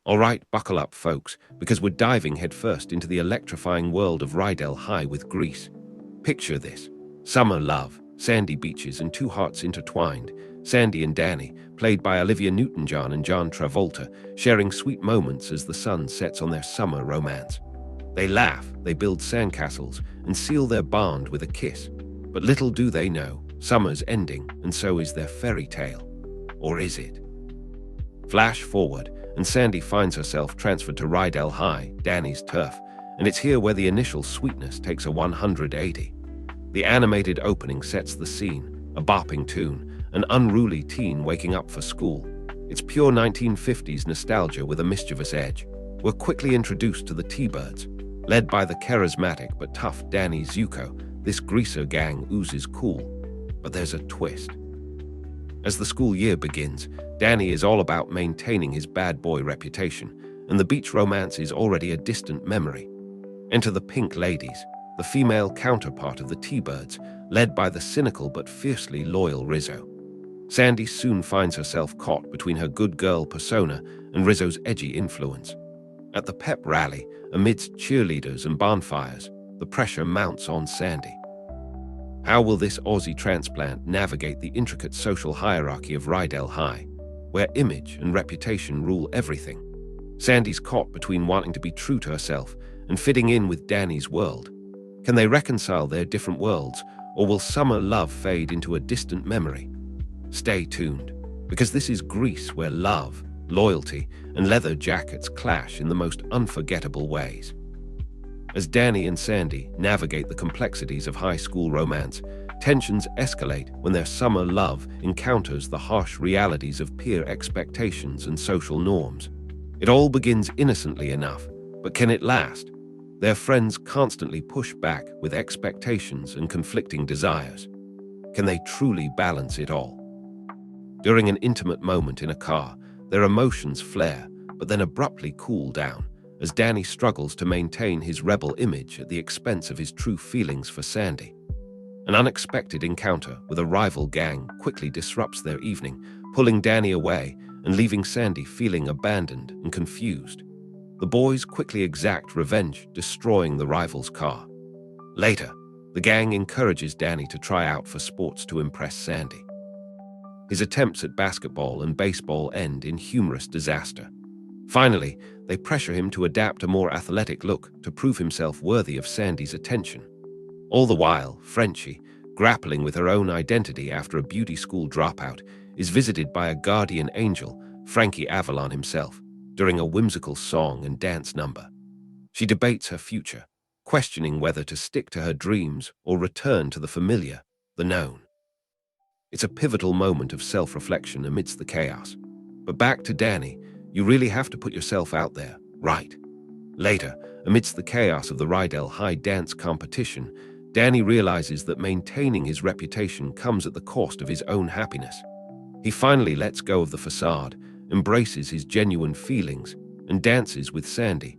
All right, buckle up, folks, because we're diving headfirst into the electrifying world of Rydell High with Grease. Picture this: summer love, sandy beaches, and two hearts intertwined. Sandy and Danny, played by Olivia Newton-John and John Travolta, sharing sweet moments as the sun sets on their summer romance. They laugh, they build sandcastles, and seal their bond with a kiss. But little do they know, summer's ending, and so is their fairy tale. Or is it? Flash forward, and Sandy finds herself transferred to Rydell High, Danny's turf, and it's here where the initial sweetness takes a 180. The animated opening sets the scene: a bopping tune, an unruly teen waking up for school. It's pure 1950s nostalgia with a mischievous edge. We're quickly introduced to the T-Birds. Led by the charismatic but tough Danny Zuko, this greaser gang oozes cool. But there's a twist. As the school year begins, Danny is all about maintaining his bad boy reputation, and the beach romance is already a distant memory. Enter the Pink Ladies, the female counterpart of the T-Birds, led by the cynical but fiercely loyal Rizzo. Sandy soon finds herself caught between her good girl persona and Rizzo's edgy influence. At the pep rally, amidst cheerleaders and bonfires, the pressure mounts on Sandy. How will this Aussie transplant navigate the intricate social hierarchy of Rydell High, where image and reputation rule everything? Sandy's caught between wanting to be true to herself and fitting in with Danny's world. Can they reconcile their different worlds, or will summer love fade into a distant memory? Stay tuned, because this is Grease, where love, loyalty, and leather jackets clash in the most unforgettable ways. As Danny and Sandy navigate the complexities of high school romance, tensions escalate when their summer love encounters the harsh realities of peer expectations and social norms. It all begins innocently enough, but can it last? Their friends constantly push back with expectations and conflicting desires. Can they truly balance it all? During an intimate moment in a car, their emotions flare, but then abruptly cool down, as Danny struggles to maintain his rebel image at the expense of his true feelings for Sandy. An unexpected encounter with a rival gang quickly disrupts their evening, pulling Danny away and leaving Sandy feeling abandoned and confused. The boys quickly exact revenge, destroying the rival's car. Later, the gang encourages Danny to try out for sports to impress Sandy. His attempts at basketball and baseball end in humorous disaster. Finally, they pressure him to adapt a more athletic look to prove himself worthy of Sandy's attention. All the while, Frenchie, grappling with her own identity after a beauty school dropout, is visited by a guardian angel, Frankie Avalon himself, during a whimsical song and dance number. She debates her future, questioning whether to stick to her dreams or return to the familiar, the known. It's a pivotal moment of self-reflection amidst the chaos. But back to Danny, you really have to put yourself out there, right? Later, amidst the chaos of the Rydell High dance competition, Danny realizes that maintaining his reputation comes at the cost of his own happiness. He finally lets go of the facade, embraces his genuine feelings, and dances with Sandy,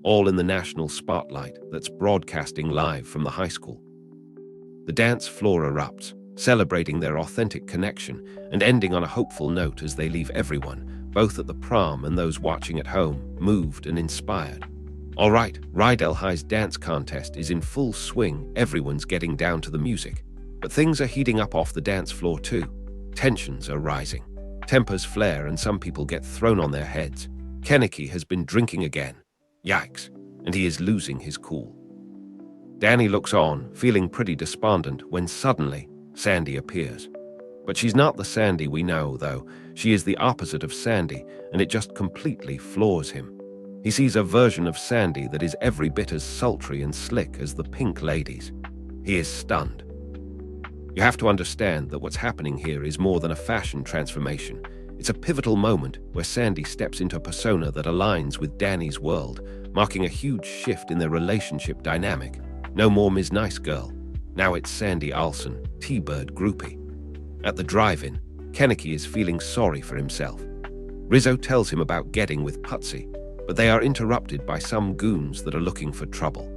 all in the national spotlight that's broadcasting live from the high school. The dance floor erupts, celebrating their authentic connection and ending on a hopeful note as they leave everyone, both at the prom and those watching at home, moved and inspired. All right, Rydell High's dance contest is in full swing. Everyone's getting down to the music. But things are heating up off the dance floor too. Tensions are rising. Tempers flare and some people get thrown on their heads. Kenicky has been drinking again. Yikes. And he is losing his cool. Danny looks on, feeling pretty despondent, when suddenly Sandy appears. But she's not the Sandy we know, though. She is the opposite of Sandy, and it just completely floors him. He sees a version of Sandy that is every bit as sultry and slick as the Pink Ladies. He is stunned. You have to understand that what's happening here is more than a fashion transformation. It's a pivotal moment where Sandy steps into a persona that aligns with Danny's world, marking a huge shift in their relationship dynamic. No more Ms. Nice Girl. Now it's Sandy Olsen, T-Bird groupie. At the drive-in, Kenicky is feeling sorry for himself. Rizzo tells him about getting with Putsy, but they are interrupted by some goons that are looking for trouble.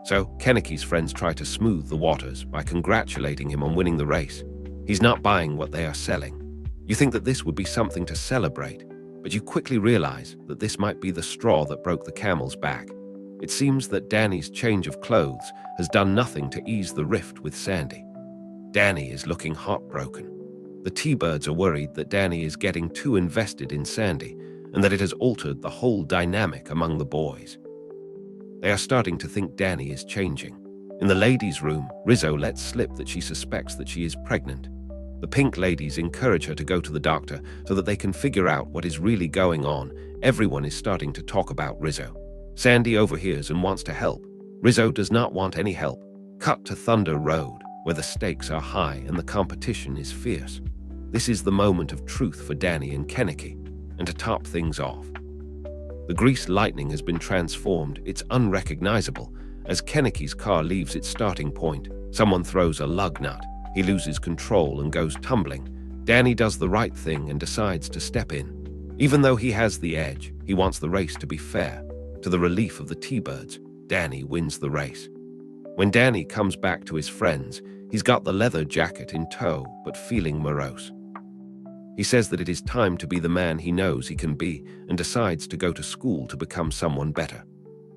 So, Kenicky's friends try to smooth the waters by congratulating him on winning the race. He's not buying what they are selling. You think that this would be something to celebrate, But you quickly realize that this might be the straw that broke the camel's back. It seems that Danny's change of clothes has done nothing to ease the rift with Sandy. Danny is looking heartbroken. The T-Birds are worried that Danny is getting too invested in Sandy and that it has altered the whole dynamic among the boys. They are starting to think Danny is changing. In the ladies' room, Rizzo lets slip that she suspects that she is pregnant. The pink ladies encourage her to go to the doctor so that they can figure out what is really going on. Everyone is starting to talk about Rizzo. Sandy overhears and wants to help. Rizzo does not want any help. Cut to Thunder Road, where the stakes are high and the competition is fierce. This is the moment of truth for Danny and Kenneke. And to top things off, the grease lightning has been transformed. It's unrecognizable. As Kenneke's car leaves its starting point, someone throws a lug nut. He loses control and goes tumbling. Danny does the right thing and decides to step in. Even though he has the edge, he wants the race to be fair. To the relief of the T-Birds, Danny wins the race. When Danny comes back to his friends, he's got the leather jacket in tow, but feeling morose. He says that it is time to be the man he knows he can be and decides to go to school to become someone better.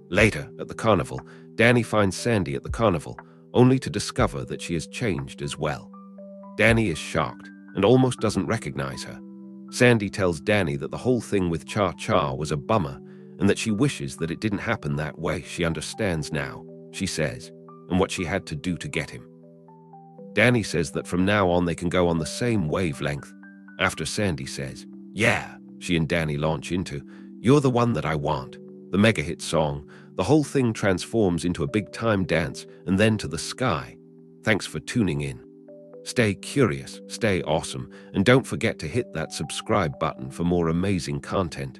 Later, at the carnival, Danny finds Sandy at the carnival, only to discover that she has changed as well. Danny is shocked and almost doesn't recognize her. Sandy tells Danny that the whole thing with Cha-Cha was a bummer and that she wishes that it didn't happen that way. She understands now, she says, and what she had to do to get him. Danny says that from now on they can go on the same wavelength. After Sandy says, "Yeah," she and Danny launch into "You're the One That I Want," the mega hit song. The whole thing transforms into a big-time dance and then to the sky. Thanks for tuning in. Stay curious, stay awesome, and don't forget to hit that subscribe button for more amazing content.